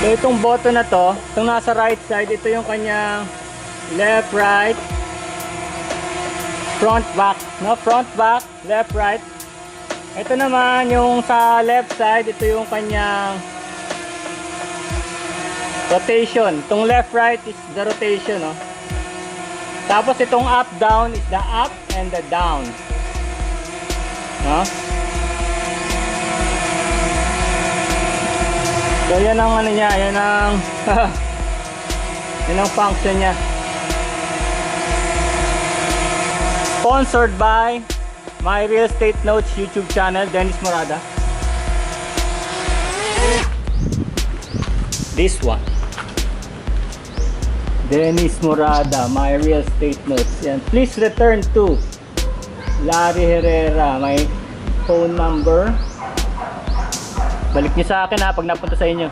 So itong button na to, itong nasa right side, ito yung kanyang left, right, front, back, no? Front, back, left, right. Ito naman yung sa left side, ito yung kanyang rotation. Itong left, right is the rotation, no? Tapos itong up, down is the up and the down, no? So yan ang ano niya, yan ang yan ang function niya. Sponsored by My Real Estate Notes YouTube channel, Dennis Morada. This one, Dennis Morada, My Real Estate Notes. Yan. Please return to Larry Herrera. My phone number. Balik niyo sa akin ha pag napunta sa inyo.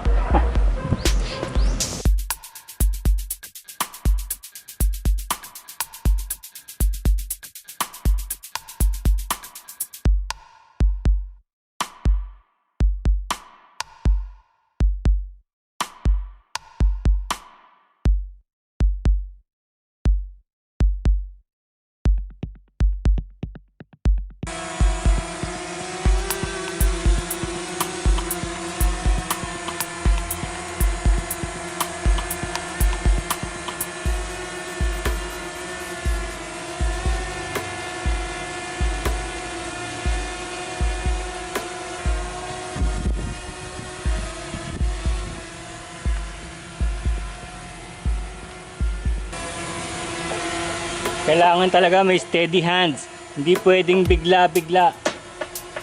Kailangan talaga may steady hands. Hindi pwedeng bigla-bigla.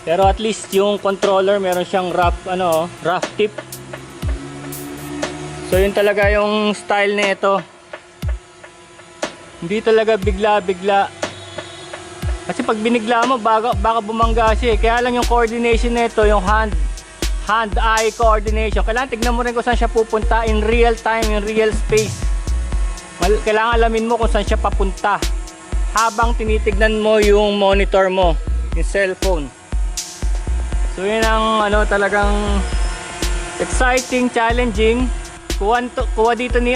Pero at least yung controller meron siyang rough tip. So yun talaga yung style nito. Hindi talaga bigla-bigla. Kasi pag binigla mo baka bumangga siya. Kaya lang yung coordination nito, yung hand-eye coordination. Kailangan tignan mo rin kung saan siya pupunta in real time, in real space. Kailangan alamin mo kung saan siya papunta habang tinitignan mo yung monitor mo, yung cellphone. So yun ang talagang exciting, challenging. Kuha dito ni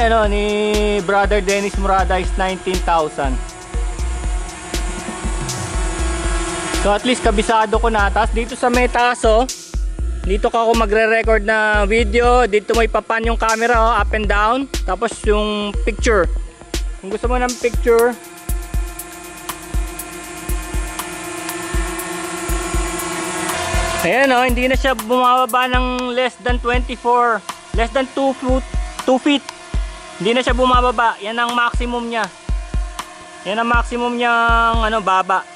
Brother Dennis Morada is 19,000. So at least kabisado ko na. Tapos dito sa may taso, dito ka ako magre-record na video. Dito mo ipapan yung camera, up and down. Tapos yung picture, kung gusto mo ng picture, ayan hindi na siya bumababa ng less than 2 feet. Hindi na siya bumababa. Yan ang maximum niya. Yan ang maximum niyang baba.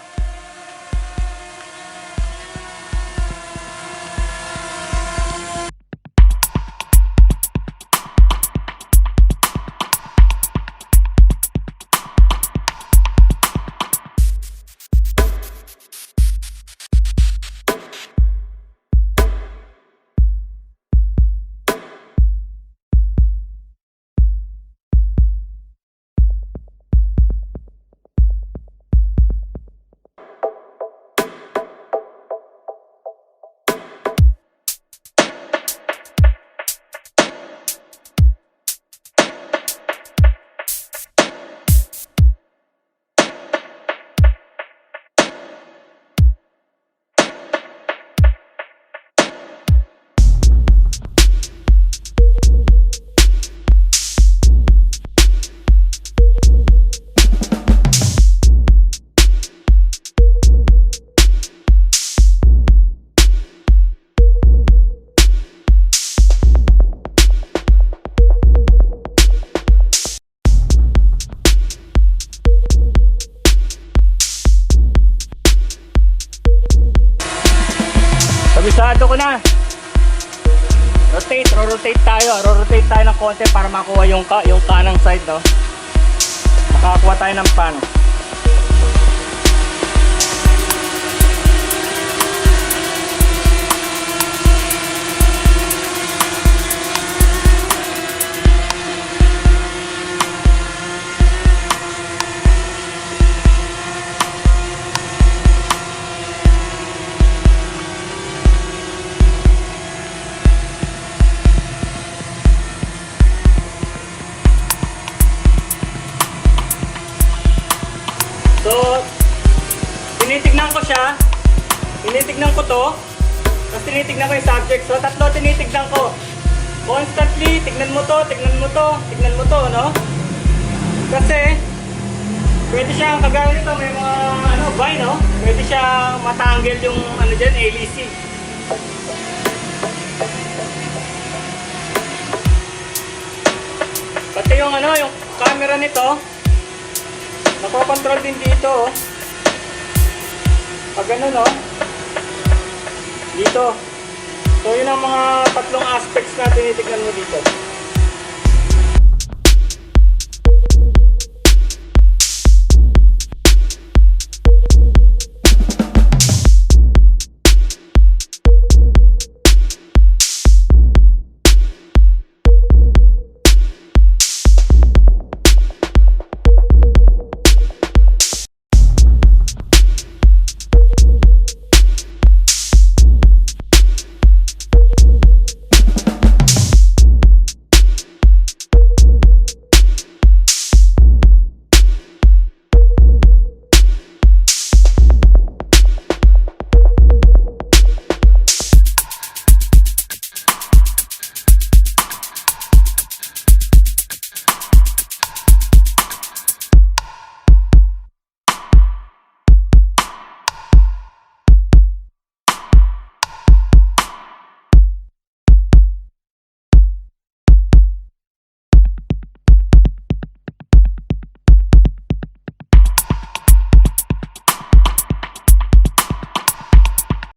Kabisado ko na. Rotate tayo ng konti para makuha yung kanang side, no. Nakakuha tayo ng pan. tinitignan ko siya. Tinitignan ko to. Tapos tinitignan ko yung subject. So, tatlo tinitignan ko. Constantly, tignan mo to, tignan mo to, tignan mo to, no? Kasi, pwede siyang kagaya nito, may mga, vine, no? Pwede siyang matanggal yung, dyan, ALC. Pati yung, yung camera nito, nakokontrol din dito, oh. Pag ganun, no? Dito. So, yun ang mga tatlong aspects na tinitignan mo dito.